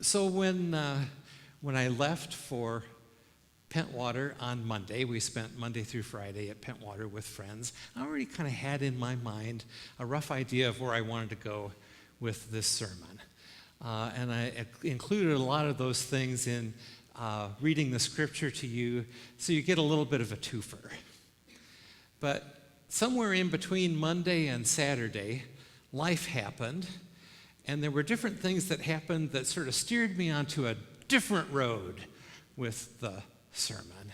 So when I left for Pentwater on Monday, we spent Monday through Friday at Pentwater with friends. I already kind of had in my mind a rough idea of where I wanted to go with this sermon. And I included a lot of those things in reading the scripture to you, so you get a little bit of a twofer. But somewhere in between Monday and Saturday, life happened, and there were different things that happened that sort of steered me onto a different road with the sermon.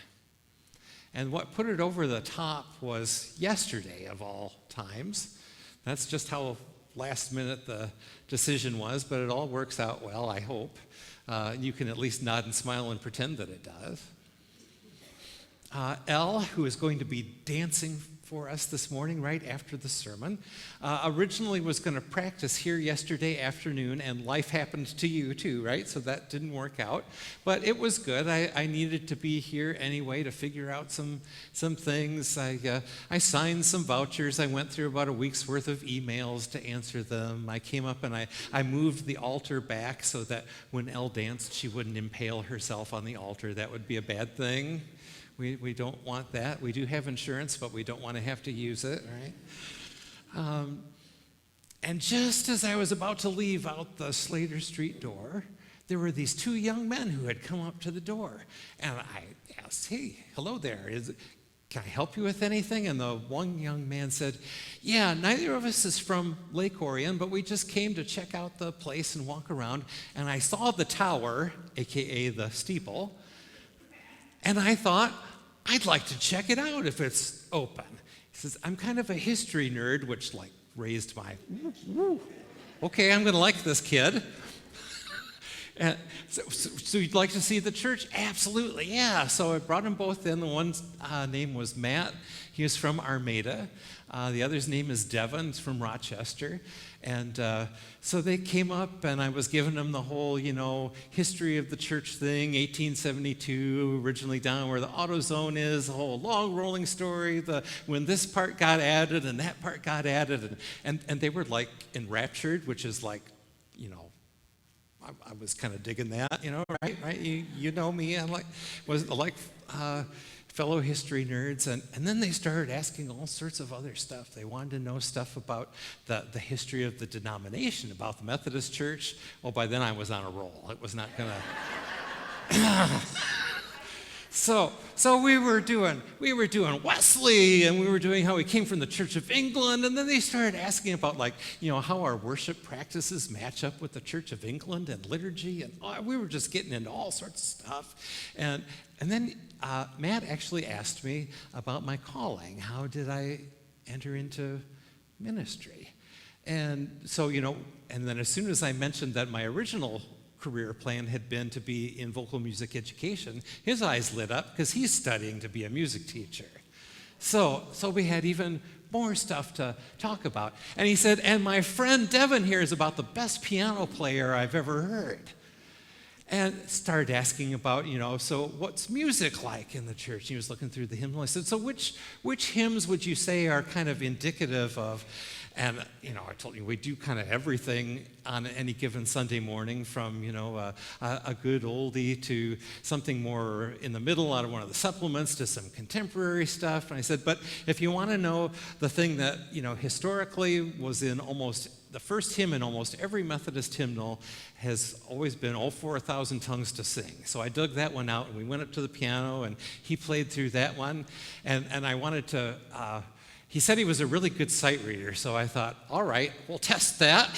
And what put it over the top was yesterday, of all times. That's just how last minute the decision was, but it all works out well, I hope. You can at least nod and smile and pretend that it does. Elle, who is going to be dancing for us this morning right after the sermon, originally was going to practice here yesterday afternoon, and life happened to you too, right? So that didn't work out, but it was good. I needed to be here anyway to figure out some things. I signed some vouchers. I went through about a week's worth of emails to answer them. I came up and I moved the altar back so that when Elle danced, she wouldn't impale herself on the altar. That would be a bad thing. We don't want that. We do have insurance, but we don't want to have to use it, right? And just as I was about to leave out the Slater Street door, there were these two young men who had come up to the door. And I asked, hey, hello there. Can I help you with anything? And the one young man said, yeah, neither of us is from Lake Orion, but we just came to check out the place and walk around. And I saw the tower, a.k.a. the steeple, and I thought, I'd like to check it out if it's open. He says, I'm kind of a history nerd, which raised my, okay, I'm going to like this kid. And so you'd like to see the church? Absolutely, yeah. So I brought them both in. The one's name was Matt. He was from Armada. The other's name is Devin. He's from Rochester. And so they came up, and I was giving them the whole, history of the church thing, 1872, originally down where the AutoZone is, the whole long rolling story, when this part got added and that part got added. And they were enraptured, which is I was kind of digging that, right? You know me. I was fellow history nerds, and then they started asking all sorts of other stuff. They wanted to know stuff about the history of the denomination, about the Methodist Church. Well, by then I was on a roll. It was not gonna. So we were doing Wesley, and we were doing how he came from the Church of England, and then they started asking about how our worship practices match up with the Church of England and liturgy, and we were just getting into all sorts of stuff. And then Matt actually asked me about my calling. How did I enter into ministry? And so, and then as soon as I mentioned that my original career plan had been to be in vocal music education, his eyes lit up because he's studying to be a music teacher. So we had even more stuff to talk about. And he said, and my friend Devin here is about the best piano player I've ever heard. And started asking about, so what's music like in the church? He was looking through the hymnal. I said, so which hymns would you say are kind of indicative of? And, I told you we do kind of everything on any given Sunday morning, from, a good oldie to something more in the middle out of one of the supplements to some contemporary stuff. And I said, but if you want to know the thing that, historically was in the first hymn in almost every Methodist hymnal has always been, "Oh, for 1,000 tongues to sing." So I dug that one out, and we went up to the piano, and he played through that one. And I wanted to... He said he was a really good sight reader, so I thought, all right, we'll test that.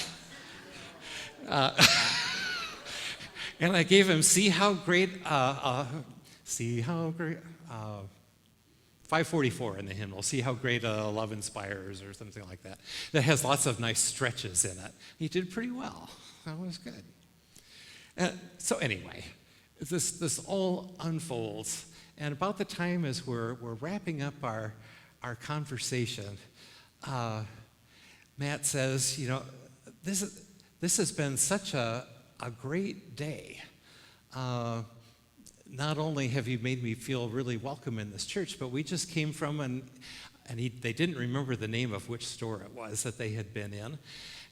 And I gave him See How Great, 544 in the hymnal, See How Great Love Inspires, or something like that. That has lots of nice stretches in it. He did pretty well. That was good. So anyway, this all unfolds, and about the time as we're wrapping up our conversation, Matt says, this has been such a great day. Not only have you made me feel really welcome in this church, but we just came from they didn't remember the name of which store it was that they had been in.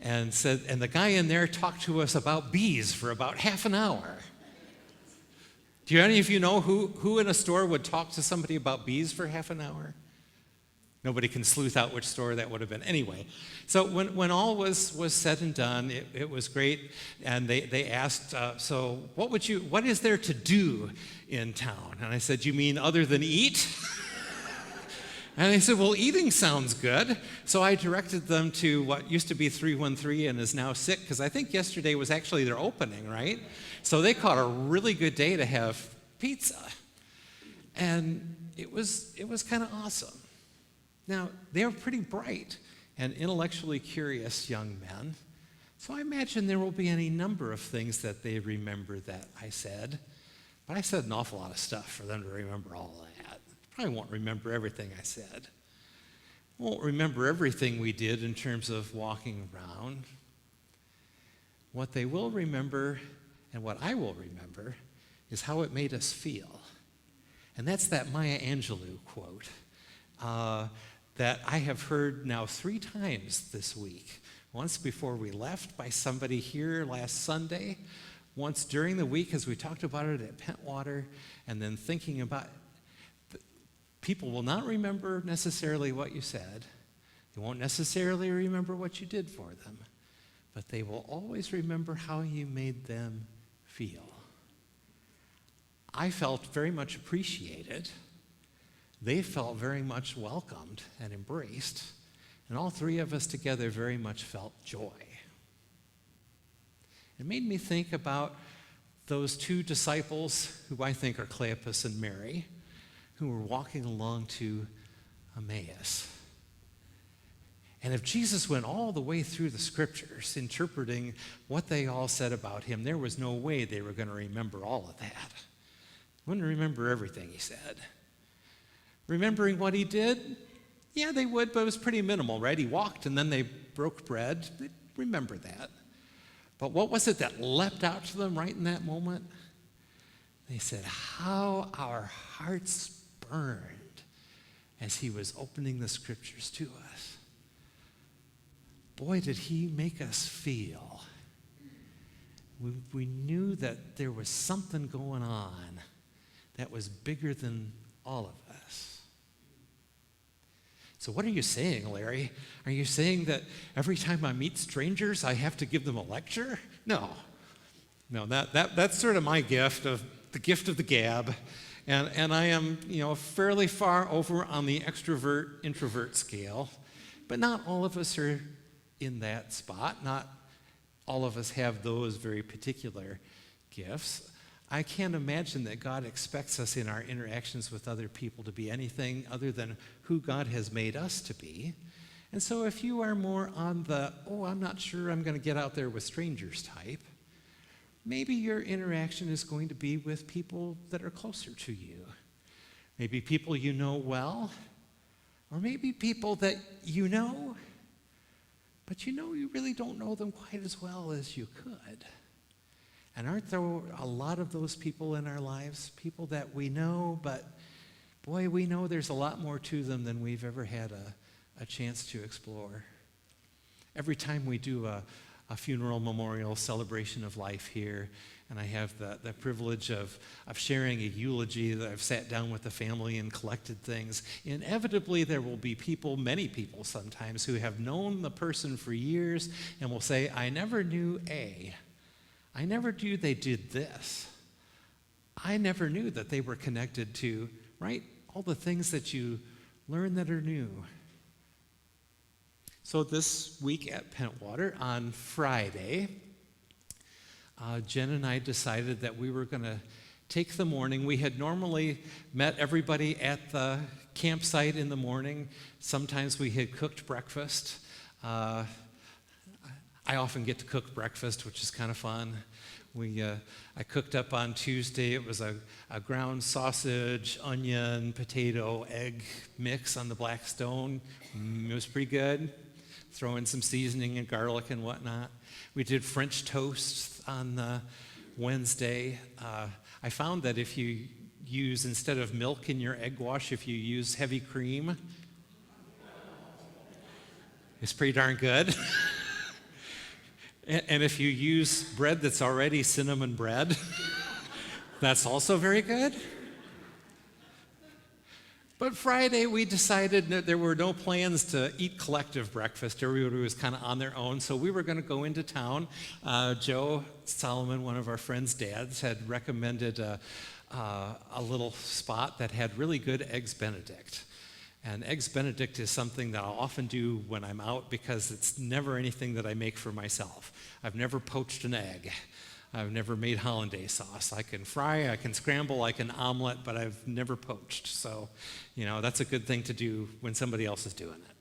and the guy in there talked to us about bees for about half an hour. Do any of you know who in a store would talk to somebody about bees for half an hour? Nobody can sleuth out which store that would have been. Anyway, so when all was said and done, it was great. And they asked, so what is there to do in town? And I said, you mean other than eat? And they said, well, eating sounds good. So I directed them to what used to be 313 and is now sick, because I think yesterday was actually their opening, right? So they caught a really good day to have pizza. And it was kind of awesome. Now, they were pretty bright and intellectually curious young men, so I imagine there will be any number of things that they remember that I said. But I said an awful lot of stuff for them to remember all of that. Probably won't remember everything I said. Won't remember everything we did in terms of walking around. What they will remember, and what I will remember, is how it made us feel. And that's that Maya Angelou quote. That I have heard now 3 times this week. Once before we left by somebody here last Sunday, once during the week as we talked about it at Pentwater, and then thinking about people will not remember necessarily what you said. They won't necessarily remember what you did for them, but they will always remember how you made them feel. I felt very much appreciated. They felt very much welcomed and embraced, and all 3 of us together very much felt joy. It made me think about those 2 disciples who I think are Cleopas and Mary, who were walking along to Emmaus. And if Jesus went all the way through the scriptures, interpreting what they all said about him, there was no way they were going to remember all of that. Wouldn't remember everything he said. Remembering what he did? Yeah, they would, but it was pretty minimal, right? He walked and then they broke bread. They'd remember that. But what was it that leapt out to them right in that moment? They said, how our hearts burned as he was opening the scriptures to us. Boy, did he make us feel. We knew that there was something going on that was bigger than all of us. So what are you saying, Larry? Are you saying that every time I meet strangers, I have to give them a lecture? No, that's sort of my gift, of the gift of the gab. And I am, fairly far over on the extrovert-introvert scale. But not all of us are in that spot. Not all of us have those very particular gifts. I can't imagine that God expects us in our interactions with other people to be anything other than who God has made us to be. And so if you are more on the, I'm not sure I'm going to get out there with strangers type, maybe your interaction is going to be with people that are closer to you. Maybe people you know well, or maybe people that you know, but you really don't know them quite as well as you could. And aren't there a lot of those people in our lives? People that we know, but boy, we know there's a lot more to them than we've ever had a chance to explore. Every time we do a funeral memorial celebration of life here, and I have the privilege of sharing a eulogy that I've sat down with the family and collected things, inevitably there will be people, many people sometimes, who have known the person for years and will say, I never knew I never knew they did this. I never knew that they were connected to, right, all the things that you learn that are new. So this week at Pentwater, on Friday, Jen and I decided that we were going to take the morning. We had normally met everybody at the campsite in the morning. Sometimes we had cooked breakfast. I often get to cook breakfast, which is kind of fun. I cooked up on Tuesday. It was a ground sausage, onion, potato, egg mix on the black stone. It was pretty good. Throw in some seasoning and garlic and whatnot. We did French toast on Wednesday. I found that if you use, instead of milk in your egg wash, if you use heavy cream, it's pretty darn good. And if you use bread that's already cinnamon bread, that's also very good. But Friday, we decided that there were no plans to eat collective breakfast. Everybody was kind of on their own, so we were going to go into town. Joe Solomon, one of our friends' dads, had recommended a little spot that had really good Eggs Benedict. And Eggs Benedict is something that I'll often do when I'm out because it's never anything that I make for myself. I've never poached an egg. I've never made hollandaise sauce. I can fry, I can scramble, I can omelet, but I've never poached. So, that's a good thing to do when somebody else is doing it.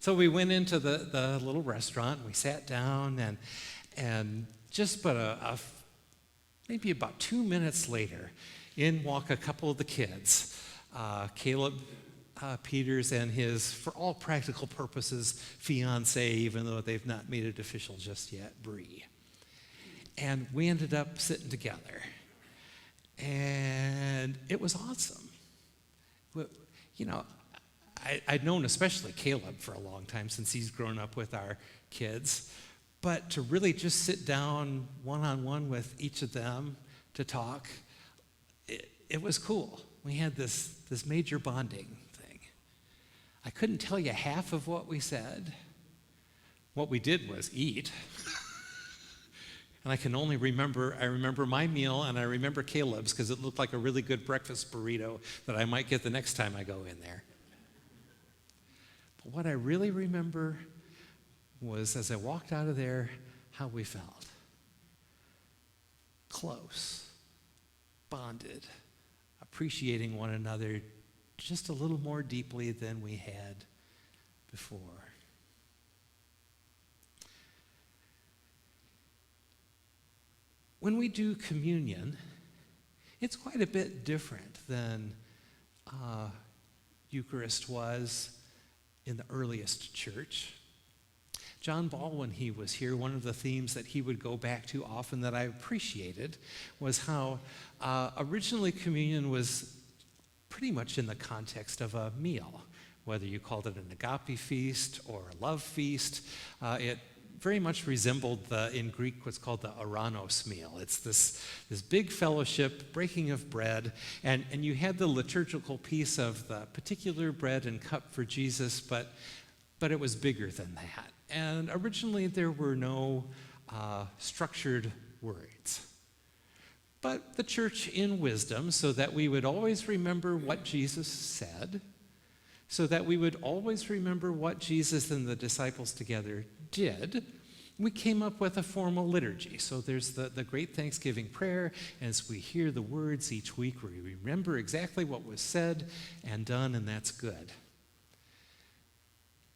So we went into the little restaurant, and we sat down, and just maybe about 2 minutes later, in walk a couple of the kids, Caleb Peters and his, for all practical purposes, fiance, even though they've not made it official just yet, Bree. And we ended up sitting together. And it was awesome. I'd known especially Caleb for a long time since he's grown up with our kids. But to really just sit down one-on-one with each of them to talk, it was cool. We had this major bonding thing. I couldn't tell you half of what we said. What we did was eat. And I can only remember my meal and I remember Caleb's because it looked like a really good breakfast burrito that I might get the next time I go in there. But what I really remember was as I walked out of there, how we felt. Close, bonded, appreciating one another just a little more deeply than we had before. When we do communion, it's quite a bit different than Eucharist was in the earliest church. John Ball, when he was here, one of the themes that he would go back to often that I appreciated was how originally communion was pretty much in the context of a meal, whether you called it an agape feast or a love feast. It very much resembled in Greek what's called the oranos meal. It's this big fellowship, breaking of bread, and you had the liturgical piece of the particular bread and cup for Jesus, but it was bigger than that. And originally there were no structured words. But the church in wisdom, so that we would always remember what Jesus said, so that we would always remember what Jesus and the disciples together did, we came up with a formal liturgy. So there's the great Thanksgiving prayer. As we hear the words each week, we remember exactly what was said and done, and that's good.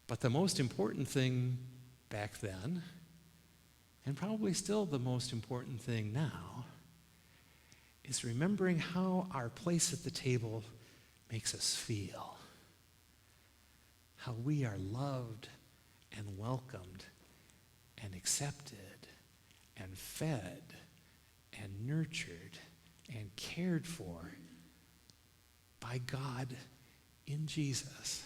But the most important thing back then, and probably still the most important thing now, is remembering how our place at the table makes us feel. How we are loved and welcomed and accepted and fed and nurtured and cared for by God in Jesus.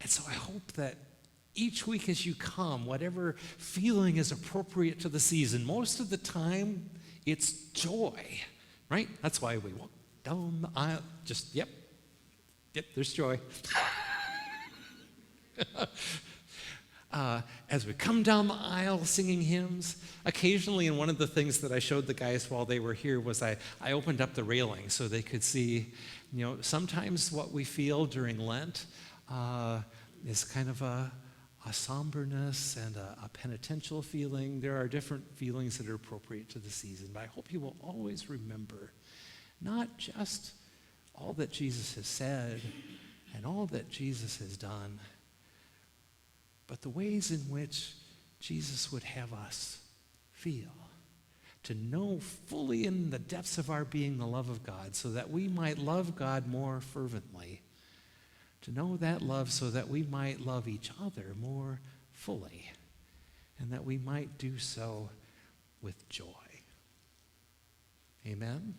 And so I hope that each week as you come, whatever feeling is appropriate to the season, most of the time it's joy, right? That's why we walk down the aisle, yep, there's joy. As we come down the aisle singing hymns, occasionally, and one of the things that I showed the guys while they were here was I opened up the railing so they could see, sometimes what we feel during Lent is kind of a somberness and a penitential feeling. There are different feelings that are appropriate to the season, but I hope you will always remember not just all that Jesus has said and all that Jesus has done, but the ways in which Jesus would have us feel, to know fully in the depths of our being the love of God so that we might love God more fervently, to know that love so that we might love each other more fully, and that we might do so with joy. Amen?